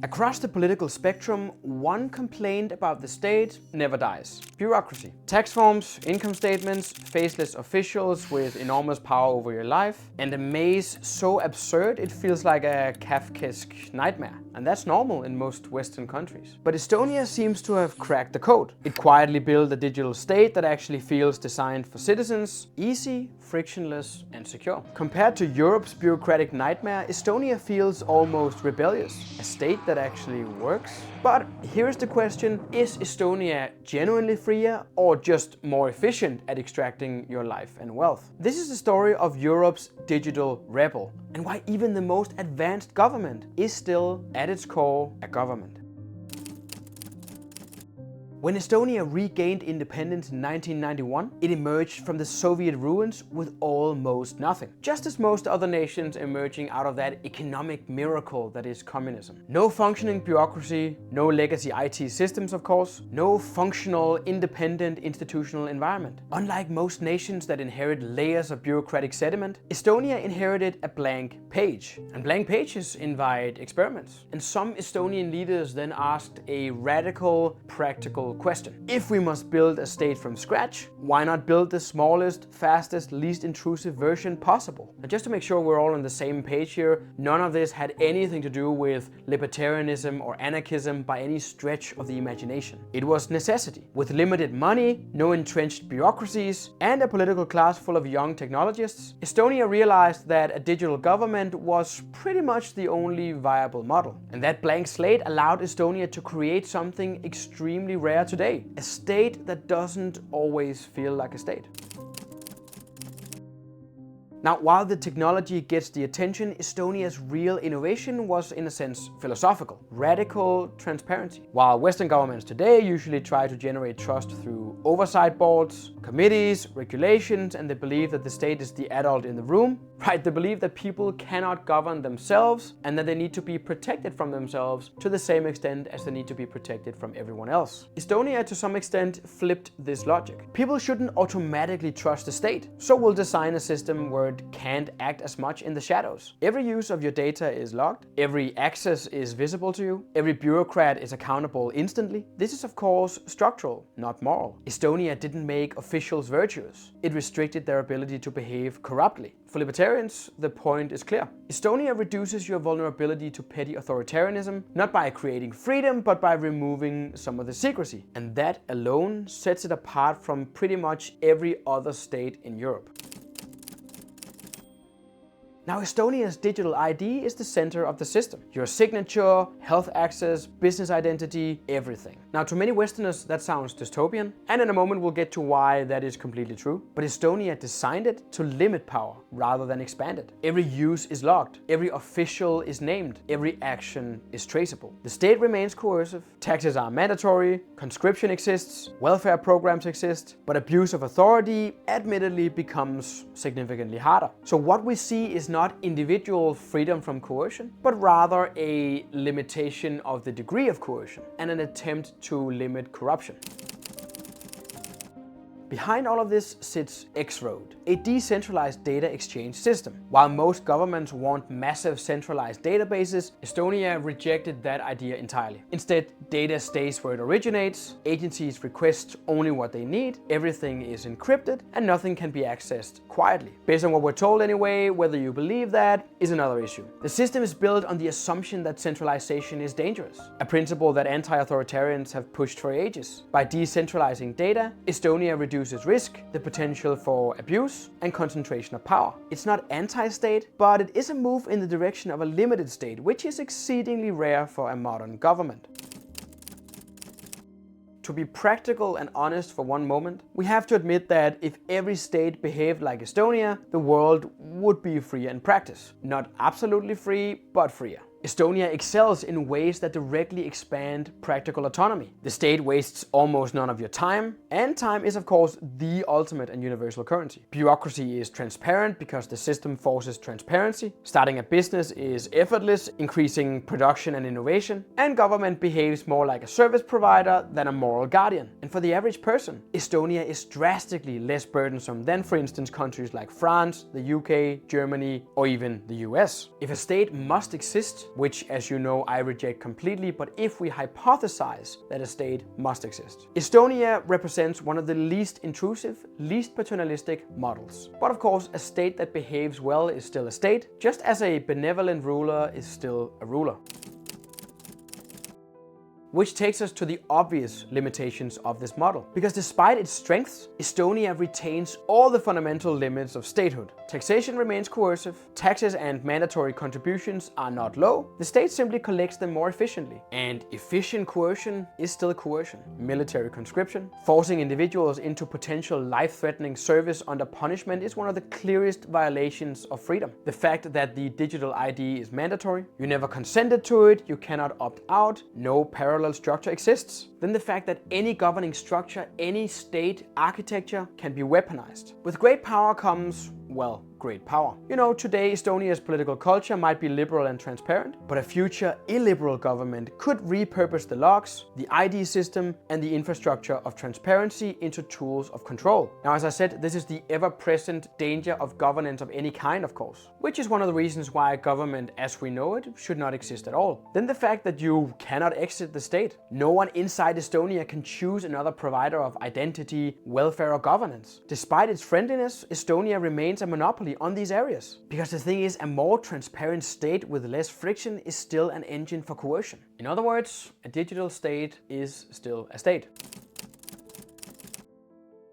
Across the political spectrum, one complaint about the state never dies: bureaucracy. Tax forms, income statements, faceless officials with enormous power over your life, and a maze so absurd it feels like a Kafkaesque nightmare. And that's normal in most Western countries. But Estonia seems to have cracked the code. It quietly built a digital state that actually feels designed for citizens, easy, frictionless, and secure. Compared to Europe's bureaucratic nightmare, Estonia feels almost rebellious. A state that actually works. But here's the question: is Estonia genuinely freer or just more efficient at extracting your life and wealth? This is the story of Europe's digital rebel, and why even the most advanced government is still, at its core, a government. When Estonia regained independence in 1991, it emerged from the Soviet ruins with almost nothing. Just as most other nations emerging out of that economic miracle that is communism. No functioning bureaucracy, no legacy IT systems of course, no functional independent institutional environment. Unlike most nations that inherit layers of bureaucratic sediment, Estonia inherited a blank page. And blank pages invite experiments. And some Estonian leaders then asked a radical, practical question. If we must build a state from scratch, why not build the smallest, fastest, least intrusive version possible? And just to make sure we're all on the same page here, none of this had anything to do with libertarianism or anarchism by any stretch of the imagination. It was necessity. With limited money, no entrenched bureaucracies, and a political class full of young technologists, Estonia realized that a digital government was pretty much the only viable model. And that blank slate allowed Estonia to create something extremely rare today, a state that doesn't always feel like a state. Now, while the technology gets the attention, Estonia's real innovation was, in a sense, philosophical. Radical transparency. While Western governments today usually try to generate trust through oversight boards, committees, regulations, and the belief that the state is the adult in the room, right? The belief that people cannot govern themselves and that they need to be protected from themselves to the same extent as they need to be protected from everyone else. Estonia, to some extent, flipped this logic. People shouldn't automatically trust the state, so we'll design a system where it can't act as much in the shadows. Every use of your data is logged, every access is visible to you, every bureaucrat is accountable instantly. This is of course structural, not moral. Estonia didn't make officials virtuous. It restricted their ability to behave corruptly. For libertarians, the point is clear. Estonia reduces your vulnerability to petty authoritarianism, not by creating freedom, but by removing some of the secrecy. And that alone sets it apart from pretty much every other state in Europe. Now, Estonia's digital ID is the center of the system. Your signature, health access, business identity, everything. Now, to many Westerners, that sounds dystopian, and in a moment we'll get to why that is completely true. But Estonia designed it to limit power rather than expand it. Every use is logged, every official is named, every action is traceable. The state remains coercive, taxes are mandatory, conscription exists, welfare programs exist, but abuse of authority admittedly becomes significantly harder. So what we see is not individual freedom from coercion, but rather a limitation of the degree of coercion and an attempt to limit corruption. Behind all of this sits X-Road, a decentralized data exchange system. While most governments want massive centralized databases, Estonia rejected that idea entirely. Instead, data stays where it originates, agencies request only what they need, everything is encrypted, and nothing can be accessed quietly. Based on what we're told anyway, whether you believe that is another issue. The system is built on the assumption that centralization is dangerous, a principle that anti-authoritarians have pushed for ages. By decentralizing data, Estonia reduces risk, the potential for abuse, and concentration of power. It's not anti-state, but it is a move in the direction of a limited state, which is exceedingly rare for a modern government. To be practical and honest for one moment, we have to admit that if every state behaved like Estonia, the world would be freer in practice. Not absolutely free, but freer. Estonia excels in ways that directly expand practical autonomy. The state wastes almost none of your time, and time is of course the ultimate and universal currency. Bureaucracy is transparent because the system forces transparency. Starting a business is effortless, increasing production and innovation. And government behaves more like a service provider than a moral guardian. And for the average person, Estonia is drastically less burdensome than, for instance, countries like France, the UK, Germany, or even the US. If a state must exist, which, as you know, I reject completely, but if we hypothesize that a state must exist. Estonia represents one of the least intrusive, least paternalistic models. But of course, a state that behaves well is still a state, just as a benevolent ruler is still a ruler. Which takes us to the obvious limitations of this model. Because despite its strengths, Estonia retains all the fundamental limits of statehood. Taxation remains coercive, taxes and mandatory contributions are not low, the state simply collects them more efficiently. And efficient coercion is still coercion. Military conscription, forcing individuals into potential life-threatening service under punishment is one of the clearest violations of freedom. The fact that the digital ID is mandatory, you never consented to it, you cannot opt out, no parallel structure exists. Then the fact that any governing structure, any state architecture can be weaponized. With great power comes, well, great power. You know, today Estonia's political culture might be liberal and transparent, but a future illiberal government could repurpose the logs, the ID system, and the infrastructure of transparency into tools of control. Now, as I said, this is the ever-present danger of governance of any kind, of course, which is one of the reasons why government as we know it should not exist at all. Then the fact that you cannot exit the state. No one inside Estonia can choose another provider of identity, welfare, or governance. Despite its friendliness, Estonia remains a monopoly on these areas. Because the thing is, a more transparent state with less friction is still an engine for coercion. In other words, a digital state is still a state.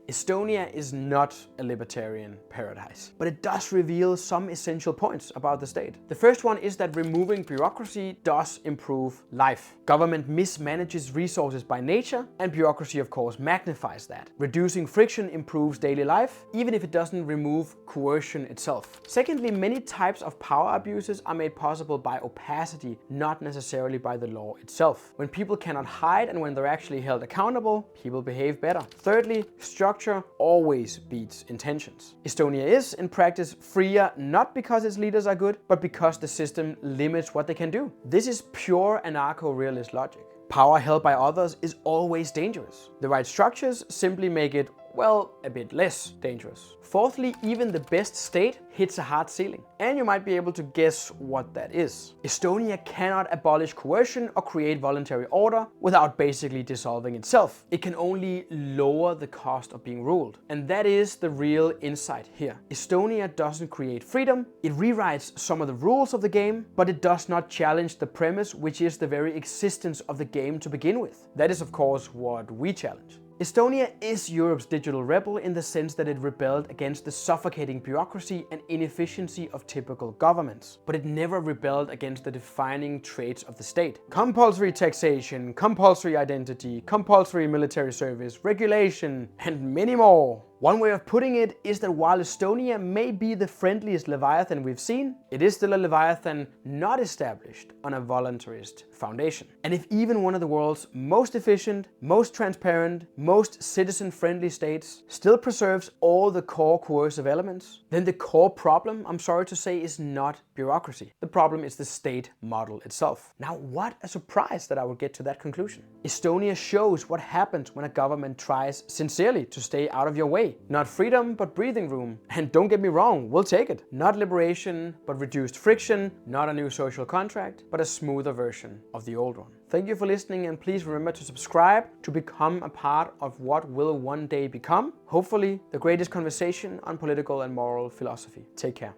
Estonia is not a libertarian paradise, but it does reveal some essential points about the state. The first one is that removing bureaucracy does improve life. Government mismanages resources by nature, and bureaucracy of course magnifies that. Reducing friction improves daily life, even if it doesn't remove coercion itself. Secondly, many types of power abuses are made possible by opacity, not necessarily by the law itself. When people cannot hide and when they're actually held accountable, people behave better. Thirdly, structure always beats intentions. Estonia is, in practice, freer not because its leaders are good, but because the system limits what they can do. This is pure anarcho-realist logic. Power held by others is always dangerous. The right structures simply make it, well, a bit less dangerous. Fourthly, even the best state hits a hard ceiling. And you might be able to guess what that is. Estonia cannot abolish coercion or create voluntary order without basically dissolving itself. It can only lower the cost of being ruled. And that is the real insight here. Estonia doesn't create freedom, it rewrites some of the rules of the game, but it does not challenge the premise, which is the very existence of the game to begin with. That is of course what we challenge. Estonia is Europe's digital rebel in the sense that it rebelled against the suffocating bureaucracy and inefficiency of typical governments. But it never rebelled against the defining traits of the state. Compulsory taxation, compulsory identity, compulsory military service, regulation, and many more. One way of putting it is that while Estonia may be the friendliest Leviathan we've seen, it is still a Leviathan not established on a voluntarist foundation. And if even one of the world's most efficient, most transparent, most citizen-friendly states still preserves all the core coercive elements, then the core problem, I'm sorry to say, is not bureaucracy. The problem is the state model itself. Now, what a surprise that I would get to that conclusion. Estonia shows what happens when a government tries sincerely to stay out of your way. Not freedom, but breathing room. And don't get me wrong, we'll take it. Not liberation, but reduced friction. Not a new social contract, but a smoother version of the old one. Thank you for listening, and please remember to subscribe to become a part of what will one day become, hopefully, the greatest conversation on political and moral philosophy. Take care.